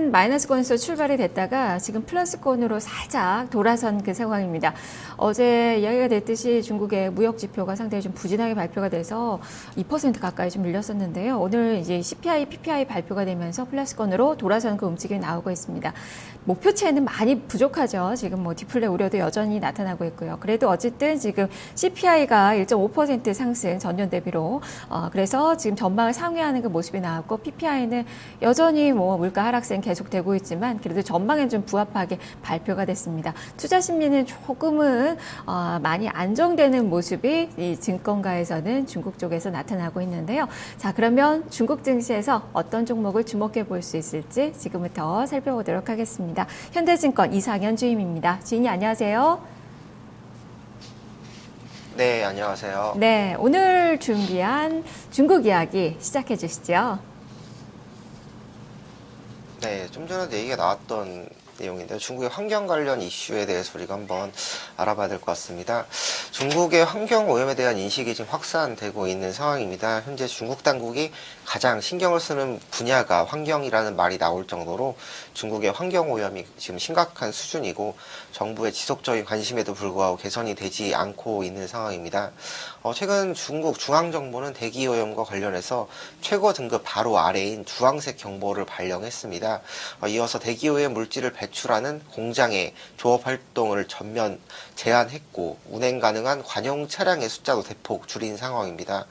일단 마이너스권에서 출발이 됐다가 지금 플러스권으로 살짝 돌아선 그 상황입니다. 어제 이야기가 됐듯이 중국의 무역 지표가 상당히 좀 부진하게 발표가 돼서 2% 가까이 좀 밀렸었는데요. 오늘 이제 CPI, PPI 발표가 되면서 플러스권으로 돌아선 그 움직임이 나오고 있습니다. 목표치에는 많이 부족하죠. 지금 뭐 디플레 우려도 여전히 나타나고 있고요. 그래도 어쨌든 지금 CPI가 1.5% 상승 전년 대비로 그래서 지금 전망을 상회하는 그 모습이 나왔고 PPI는 여전히 뭐 물가 하락세는 계속되고 있지만 그래도 전망엔 좀 부합하게 발표가 됐습니다. 투자 심리는 조금은 많이 안정되는 모습이 이 증권가에서는 중국 쪽에서 나타나고 있는데요. 자, 그러면 중국 증시에서 어떤 종목을 주목해 볼 수 있을지 지금부터 살펴보도록 하겠습니다. 현대증권 이상현 주임입니다. 주인님 안녕하세요. 네, 안녕하세요. 네, 오늘 준비한 중국 이야기 시작해 주시죠. 네, 좀 전에도 얘기가 나왔던 내용인데요. 중국의 환경 관련 이슈에 대해서 우리가 한번 알아봐야 될 것 같습니다. 중국의 환경 오염에 대한 인식이 지금 확산되고 있는 상황입니다. 현재 중국 당국이 가장 신경을 쓰는 분야가 환경이라는 말이 나올 정도로 중국의 환경 오염이 지금 심각한 수준이고 정부의 지속적인 관심에도 불구하고 개선이 되지 않고 있는 상황입니다. 최근 중국 중앙정부는 대기오염과 관련해서 최고 등급 바로 아래인 주황색 경보를 발령했습니다. 이어서 대기오염 물질을 배출하는 공장의 조업 활동을 전면 제한했고 운행 가능한 관용 차량의 숫자도 대폭 줄인 상황입니다.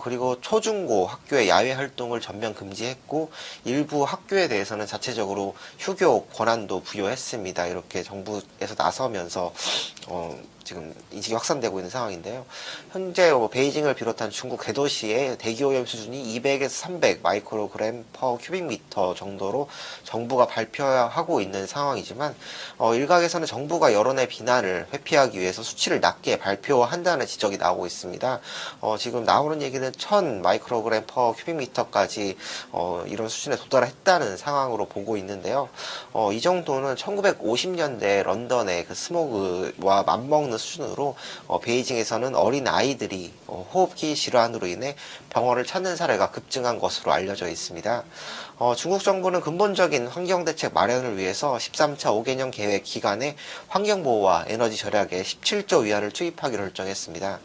그리고 초중고 학교의 야외 활동을 전면 금지했고 일부 학교에 대해서는 자체적으로 휴교 권한도 부여했습니다. 이렇게 정부에서 나서면서 지금 인식이 확산되고 있는 상황인데요. 현재 베이징을 비롯한 중국 대도시의 대기오염 수준이 200에서 300 마이크로그램 퍼 큐빅미터 정도로 정부가 발표하고 있는 상황이지만 일각에서는 정부가 여론의 비난을 회피하기 위해서 수치를 낮게 발표한다는 지적이 나오고 있습니다. 지금 나오는 얘기는 1000 마이크로그램 퍼 큐빅미터까지 이런 수준에 도달했다는 상황으로 보고 있는데요. 이 정도는 1950년대 런던의 그 스모그와 맞먹는 수준으로 베이징에서는 어린 아이들이 호흡기 질환으로 인해 병원을 찾는 사례가 급증한 것으로 알려져 있습니다. 중국 정부는 근본적인 환경대책 마련을 위해서 13차 5개년 계획 기간에 환경보호와 에너지 절약에 17조 위안을 투입하기로 결정했습니다.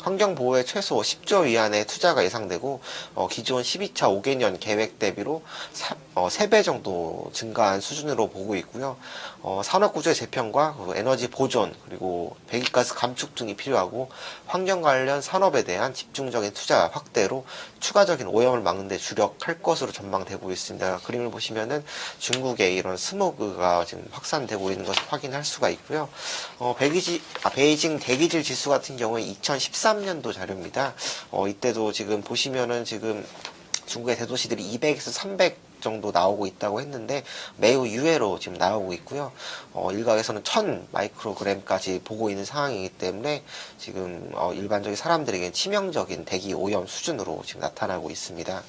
환경보호에 최소 10조 위안의 투자가 예상되고 기존 12차 5개년 계획 대비로 3배 정도 증가한 수준으로 보고 있고요. 산업구조의 재편과 에너지 보존 그리고 배기가스 감축 등이 필요하고 환경 관련 산업에 대한 집중적인 투자 확대로 추가적인 오염을 막는 데 주력할 것으로 전망되고 있습니다. 그림을 보시면은 중국의 이런 스모그가 지금 확산되고 있는 것을 확인할 수가 있고요. 베이징 대기질 지수 같은 경우에 2013년도 자료입니다. 이때도 지금 보시면은 지금 중국의 대도시들이 200에서 300 정도 나오고 있다고 했는데 매우 유해로 지금 나오고 있고요. 일각에서는 1000 마이크로그램까지 보고 있는 상황이기 때문에 지금 일반적인 사람들에게 치명적인 대기 오염 수준으로 지금 나타나고 있습니다.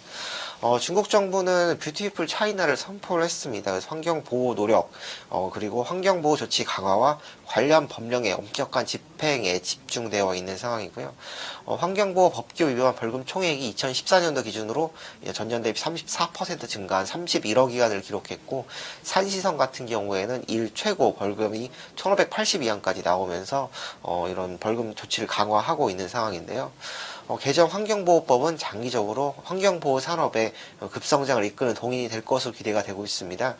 중국 정부는 뷰티풀 차이나를 선포를 했습니다. 그래서 환경보호 노력, 그리고 환경보호 조치 강화와 관련 법령의 엄격한 집행에 집중되어 있는 상황이고요. 환경보호 법규 위반 벌금 총액이 2014년도 기준으로 전년 대비 34% 증가한 31억 위안을 기록했고 산시성 같은 경우에는 일 최고 벌금이 1,582안까지 나오면서 이런 벌금 조치를 강화하고 있는 상황인데요. 개정 환경보호법은 장기적으로 환경보호 산업의 급성장을 이끄는 동인이 될 것으로 기대가 되고 있습니다.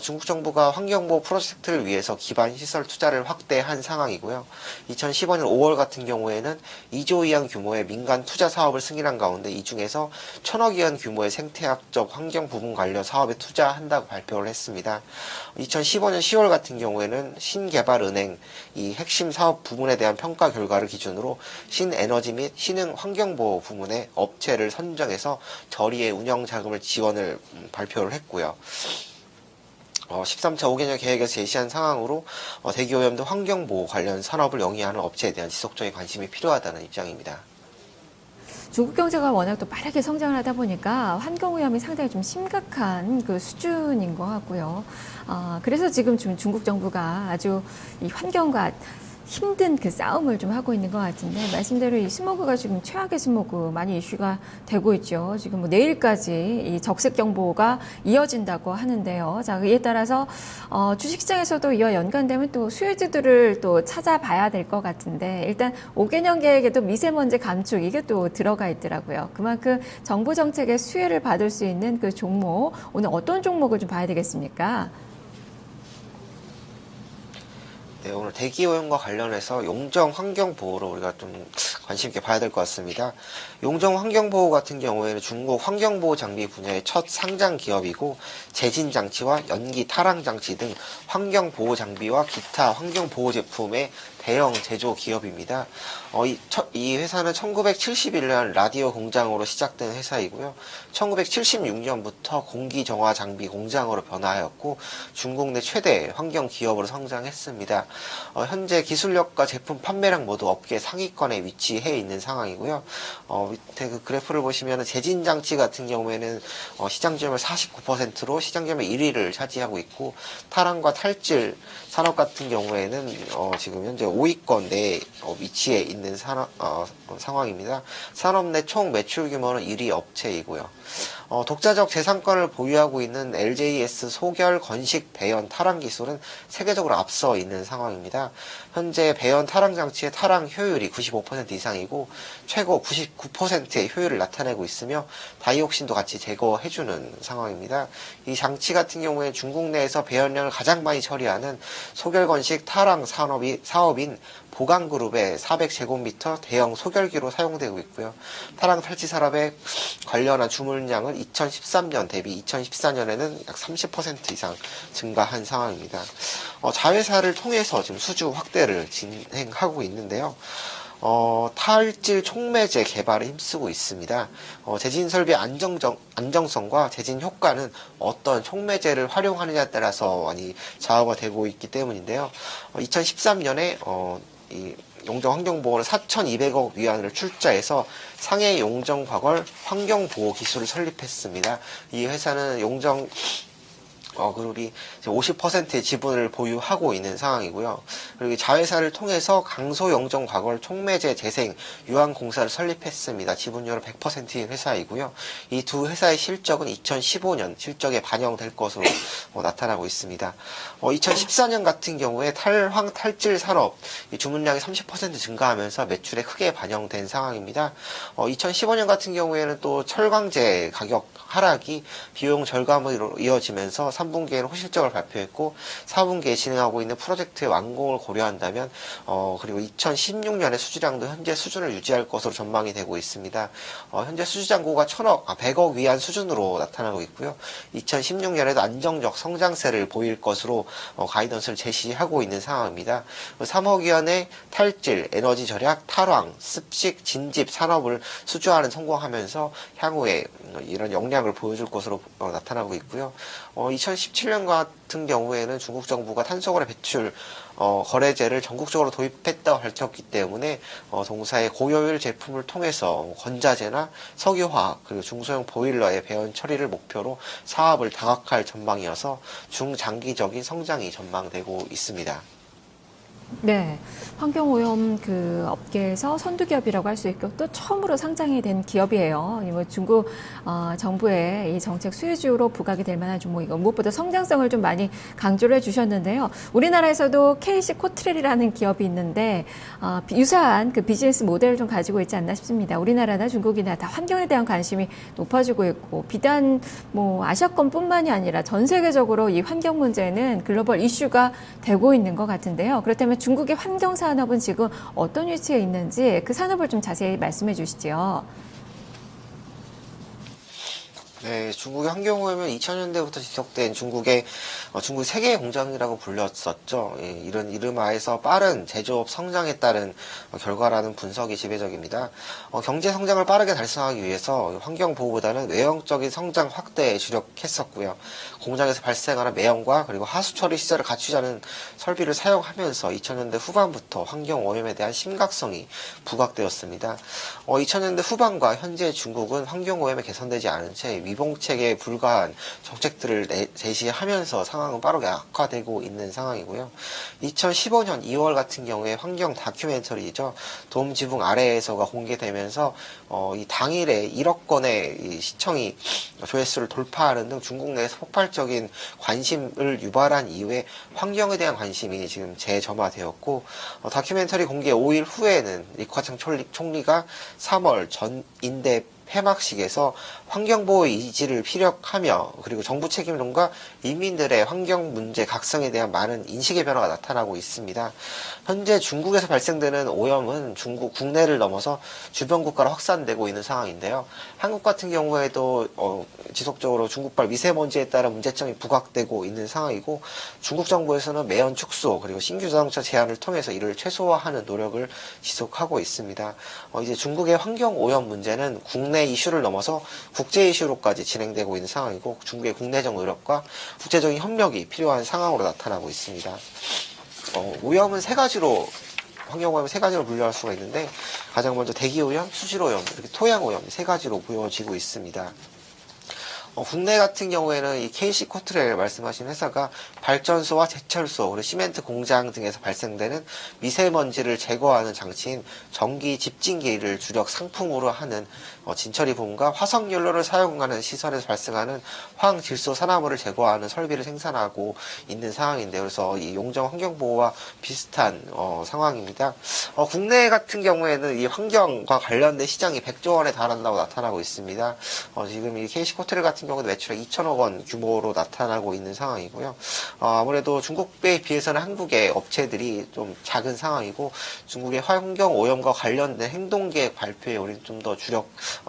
중국 정부가 환경보호 프로젝트를 위해서 기반 시설 투자를 확대한 상황이고요. 2015년 5월 같은 경우에는 2조 위안 규모의 민간 투자 사업을 승인한 가운데 이 중에서 1,000억 위안 규모의 생태학적 환경 부분 관련 사업에 투자한다고 발표를 했습니다. 2015년 10월 같은 경우에는 신개발은행 이 핵심 사업 부문에 대한 평가 결과를 기준으로 신에너지 및 신흥 환경보호 부문의 업체를 선정해서 저리의 운영 자금을 지원을 발표를 했고요. 13차 5개년 계획에서 제시한 상황으로 대기오염 등 환경보호 관련 산업을 영위하는 업체에 대한 지속적인 관심이 필요하다는 입장입니다. 중국 경제가 워낙 또 빠르게 성장을 하다 보니까 환경오염이 상당히 좀 심각한 그 수준인 것 같고요. 그래서 지금 중국 정부가 아주 이 환경과 힘든 그 싸움을 좀 하고 있는 것 같은데 말씀대로 이 스모그가 지금 최악의 스모그 많이 이슈가 되고 있죠. 지금 뭐 내일까지 이 적색 경보가 이어진다고 하는데요. 자, 이에 따라서 주식시장에서도 이와 연관되면 또 수혜주들을 또 찾아봐야 될 것 같은데 일단 5개년 계획에도 미세먼지 감축 이게 또 들어가 있더라고요. 그만큼 정부 정책의 수혜를 받을 수 있는 그 종목 오늘 어떤 종목을 좀 봐야 되겠습니까? 네, 오늘 대기오염과 관련해서 용정 환경보호를 우리가 좀 관심 있게 봐야 될 것 같습니다. 용정 환경보호 같은 경우에는 중국 환경보호 장비 분야의 첫 상장 기업이고 제진장치와 연기 탈항장치 등 환경보호 장비와 기타 환경보호 제품의 대형 제조 기업입니다. 이 회사는 1971년 라디오 공장으로 시작된 회사이고요. 1976년부터 공기정화 장비 공장으로 변화하였고 중국 내 최대 환경 기업으로 성장했습니다. 현재 기술력과 제품 판매량 모두 업계 상위권에 위치해 있는 상황이고요. 밑에 그 그래프를 보시면 제진장치 같은 경우에는 시장 점유율 49%로 시장 점유율 1위를 차지하고 있고 탈항과 탈질 산업 같은 경우에는 지금 현재 5위권 내에 위치해 있는 상황입니다. 산업 내 총 매출 규모는 1위 업체이고요. 독자적 재산권을 보유하고 있는 LJS 소결 건식 배연 탈항 기술은 세계적으로 앞서 있는 상황입니다. 현재 배연 탈항 장치의 탈항 효율이 95% 이상이고 최고 99%의 효율을 나타내고 있으며 다이옥신도 같이 제거해주는 상황입니다. 이 장치 같은 경우에 중국 내에서 배연량을 가장 많이 처리하는 소결 건식 탈항 사업인 보강그룹의 400제곱미터 대형 소결기로 사용되고 있고요. 탈항 탈취 산업에 관련한 주문량은 2013년 대비 2014년에는 약 30% 이상 증가한 상황입니다. 자회사를 통해서 지금 수주 확대를 진행하고 있는데요. 탈질 촉매제 개발에 힘쓰고 있습니다. 제진 설비 안정성과 제진 효과는 어떤 촉매제를 활용하느냐에 따라서 많이 좌우가 되고 있기 때문인데요. 2013년에 이 용정 환경보호는 4,200억 위안을 출자해서 상해 용정과걸 환경보호 기술을 설립했습니다. 이 회사는 용정 그룹이 50%의 지분을 보유하고 있는 상황이고요. 그리고 자회사를 통해서 강소용정과걸 촉매제 재생 유한공사를 설립했습니다. 지분율은 100%인 회사이고요. 이 두 회사의 실적은 2015년 실적에 반영될 것으로 나타나고 있습니다. 2014년 같은 경우에 탈황 탈질 산업 주문량이 30% 증가하면서 매출에 크게 반영된 상황입니다. 2015년 같은 경우에는 또 철강제 가격 하락이 비용 절감으로 이어지면서 3분기에는 호실적을 발표했고 4분기에 진행하고 있는 프로젝트의 완공을 고려한다면 그리고 2016년의 수주량도 현재 수준을 유지할 것으로 전망이 되고 있습니다. 현재 수주잔고가 100억 위안 수준으로 나타나고 있고요. 2016년에도 안정적 성장세를 보일 것으로 가이던스를 제시하고 있는 상황입니다. 3억 위안의 탈질, 에너지 절약, 탈황, 습식, 진집 산업을 수주하는 성공하면서 향후에 이런 역량을 보여줄 것으로 나타나고 있고요. 2017년 같은 경우에는 중국 정부가 탄소거래 배출 거래제를 전국적으로 도입했다고 밝혔기 때문에 동사의 고효율 제품을 통해서 건자재나 석유화학 그리고 중소형 보일러의 배연 처리를 목표로 사업을 다각할 전망이어서 중장기적인 성장이 전망되고 있습니다. 네, 환경오염 그 업계에서 선두기업이라고 할 수 있고 또 처음으로 상장이 된 기업이에요. 뭐 중국 정부의 이 정책 수혜주로 부각이 될 만한 종목이고 무엇보다 성장성을 좀 많이 강조를 해주셨는데요. 우리나라에서도 KC 코트렐이라는 기업이 있는데 유사한 그 비즈니스 모델을 좀 가지고 있지 않나 싶습니다. 우리나라나 중국이나 다 환경에 대한 관심이 높아지고 있고 비단 뭐 아시아권뿐만이 아니라 전 세계적으로 이 환경 문제는 글로벌 이슈가 되고 있는 것 같은데요. 그렇다면 중국의 환경 산업은 지금 어떤 위치에 있는지 그 산업을 좀 자세히 말씀해 주시죠. 네, 중국의 환경오염은 2000년대부터 지속된 중국의 세계의 공장이라고 불렸었죠. 예, 이런 이름하에서 빠른 제조업 성장에 따른 결과라는 분석이 지배적입니다. 경제 성장을 빠르게 달성하기 위해서 환경 보호보다는 외형적인 성장 확대에 주력했었고요. 공장에서 발생하는 매연과 그리고 하수 처리 시설을 갖추자는 설비를 사용하면서 2000년대 후반부터 환경 오염에 대한 심각성이 부각되었습니다. 2000년대 후반과 현재 중국은 환경 오염에 개선되지 않은 채 위봉책에 불과한 정책들을 제시하면서 상황은 빠르게 악화되고 있는 상황이고요. 2015년 2월 같은 경우에 환경 다큐멘터리죠. 도움지붕 아래에서가 공개되면서 이 당일에 1억 건의 이 시청이 조회수를 돌파하는 등 중국 내에서 폭발적인 관심을 유발한 이후에 환경에 대한 관심이 지금 재점화되었고, 다큐멘터리 공개 5일 후에는 리커창 총리가 3월 전인대 폐막식에서 환경보호 의지를 피력하며, 그리고 정부 책임론과 인민들의 환경 문제 각성에 대한 많은 인식의 변화가 나타나고 있습니다. 현재 중국에서 발생되는 오염은 중국 국내를 넘어서 주변 국가로 확산되고 있는 상황인데요. 한국 같은 경우에도 지속적으로 중국발 미세먼지에 따른 문제점이 부각되고 있는 상황이고, 중국 정부에서는 매연 축소 그리고 신규 자동차 제한을 통해서 이를 최소화하는 노력을 지속하고 있습니다. 이제 중국의 환경 오염 문제는 국내 이슈를 넘어서 국제 이슈로까지 진행되고 있는 상황이고, 중국의 국내적 노력과 국제적인 협력이 필요한 상황으로 나타나고 있습니다. 오염은 환경오염은 세 가지로 분류할 수가 있는데, 가장 먼저 대기오염, 수질오염, 이렇게 토양오염 세 가지로 보여지고 있습니다. 국내 같은 경우에는 이 KC 코트렐 말씀하신 회사가 발전소와 제철소, 그리고 시멘트 공장 등에서 발생되는 미세먼지를 제거하는 장치인 전기 집진기를 주력 상품으로 하는 진처리 부분과 화석연료를 사용하는 시설에서 발생하는 화학질소 산화물을 제거하는 설비를 생산하고 있는 상황인데요. 그래서 이 용정 환경보호와 비슷한 상황입니다. 국내 같은 경우에는 이 환경과 관련된 시장이 100조 원에 달한다고 나타나고 있습니다. 지금 이 KC 코트렐 같은 경우도 매출액 2천억 원 규모로 나타나고 있는 상황이고요. 아무래도 중국에 비해서는 한국의 업체들이 좀 작은 상황이고, 중국의 환경 오염과 관련된 행동계획 발표에 우리는 좀 더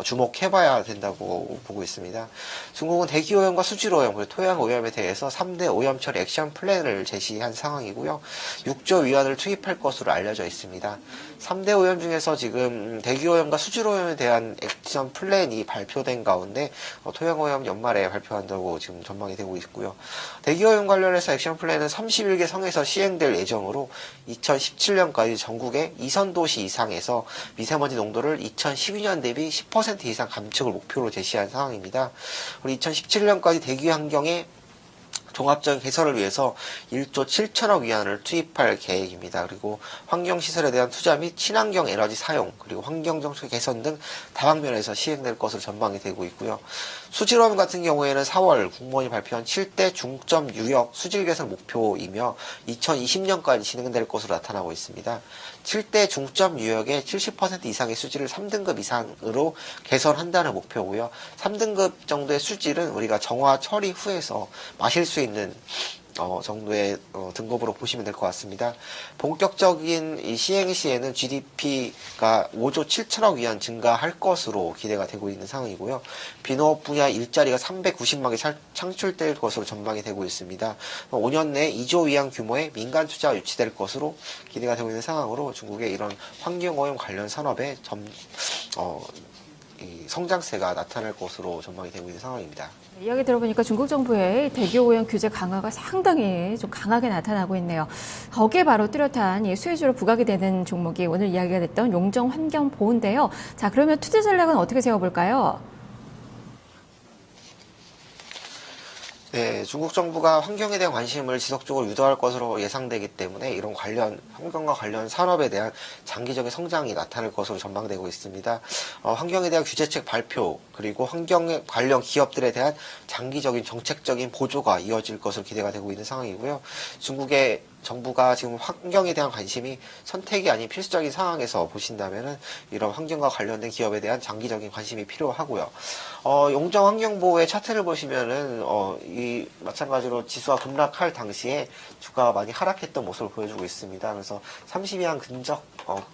주목해봐야 된다고 보고 있습니다. 중국은 대기오염과 수질오염, 그리고 토양오염에 대해서 3대 오염 처리 액션 플랜을 제시한 상황이고요. 6조 위안을 투입할 것으로 알려져 있습니다. 3대 오염 중에서 지금 대기오염과 수질오염에 대한 액션 플랜이 발표된 가운데 토양오염 연말에 발표한다고 지금 전망이 되고 있고요. 대기오염 관련해서 액션 플랜은 31개 성에서 시행될 예정으로 2017년까지 전국의 2선 도시 이상에서 미세먼지 농도를 2012년 대비 10% 이상 감축을 목표로 제시한 상황입니다. 그리고 2017년까지 대기 환경에 종합적인 개선을 위해서 1조 7천억 위안을 투입할 계획입니다. 그리고 환경시설에 대한 투자 및 친환경 에너지 사용, 그리고 환경정책 개선 등 다방면에서 시행될 것으로 전망이 되고 있고요. 수질오염 같은 경우에는 4월 국무원이 발표한 7대 중점 유역 수질 개선 목표이며 2020년까지 진행될 것으로 나타나고 있습니다. 7대 중점 유역의 70% 이상의 수질을 3등급 이상으로 개선한다는 목표고요. 3등급 정도의 수질은 우리가 정화 처리 후에서 마실 수 있는 정도의 등급으로 보시면 될 것 같습니다. 본격적인 이 시행 시에는 GDP가 5조 7천억 위안 증가할 것으로 기대가 되고 있는 상황이고요. 비농업 분야 일자리가 390만 개 창출될 것으로 전망이 되고 있습니다. 5년 내에 2조 위안 규모의 민간 투자가 유치될 것으로 기대가 되고 있는 상황으로, 중국의 이런 환경오염 관련 산업의 이 성장세가 나타날 것으로 전망이 되고 있는 상황입니다. 이야기 들어보니까 중국 정부의 대기오염 규제 강화가 상당히 좀 강하게 나타나고 있네요. 거기에 바로 뚜렷한 이 수혜주로 부각이 되는 종목이 오늘 이야기가 됐던 용정 환경보호인데요. 자, 그러면 투자 전략은 어떻게 세워볼까요? 네, 중국 정부가 환경에 대한 관심을 지속적으로 유도할 것으로 예상되기 때문에 이런 환경과 관련 산업에 대한 장기적인 성장이 나타날 것으로 전망되고 있습니다. 환경에 대한 규제책 발표, 그리고 환경 관련 기업들에 대한 장기적인 정책적인 보조가 이어질 것으로 기대가 되고 있는 상황이고요. 중국의 정부가 지금 환경에 대한 관심이 선택이 아닌 필수적인 상황에서 보신다면은 이런 환경과 관련된 기업에 대한 장기적인 관심이 필요하고요. 용정 환경보호의 차트를 보시면은 이 마찬가지로 지수가 급락할 당시에 주가가 많이 하락했던 모습을 보여주고 있습니다. 그래서 30위안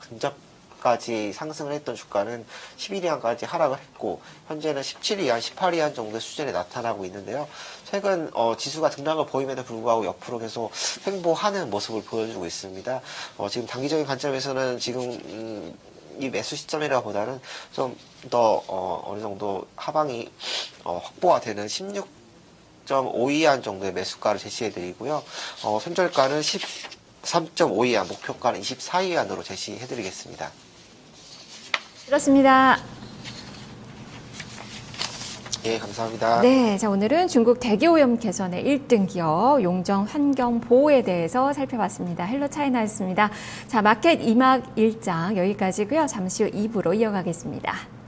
근접까지 상승을 했던 주가는 11위안까지 하락을 했고, 현재는 17위안, 18위안 정도의 수준에 나타나고 있는데요. 최근 지수가 등락을 보임에도 불구하고 옆으로 계속 횡보하는 모습을 보여주고 있습니다. 지금 단기적인 관점에서는 지금 이 매수 시점이라 보다는 좀 더 어느 정도 하방이 확보가 되는 16.5위안 정도의 매수가를 제시해 드리고요. 손절가는 13.5위안, 목표가는 24위안으로 제시해 드리겠습니다. 그렇습니다. 예, 감사합니다. 네, 자 오늘은 중국 대기오염 개선의 1등 기업 용정 환경보호에 대해서 살펴봤습니다. 헬로 차이나였습니다. 자, 마켓 2막 1장 여기까지고요. 잠시 후 2부로 이어가겠습니다.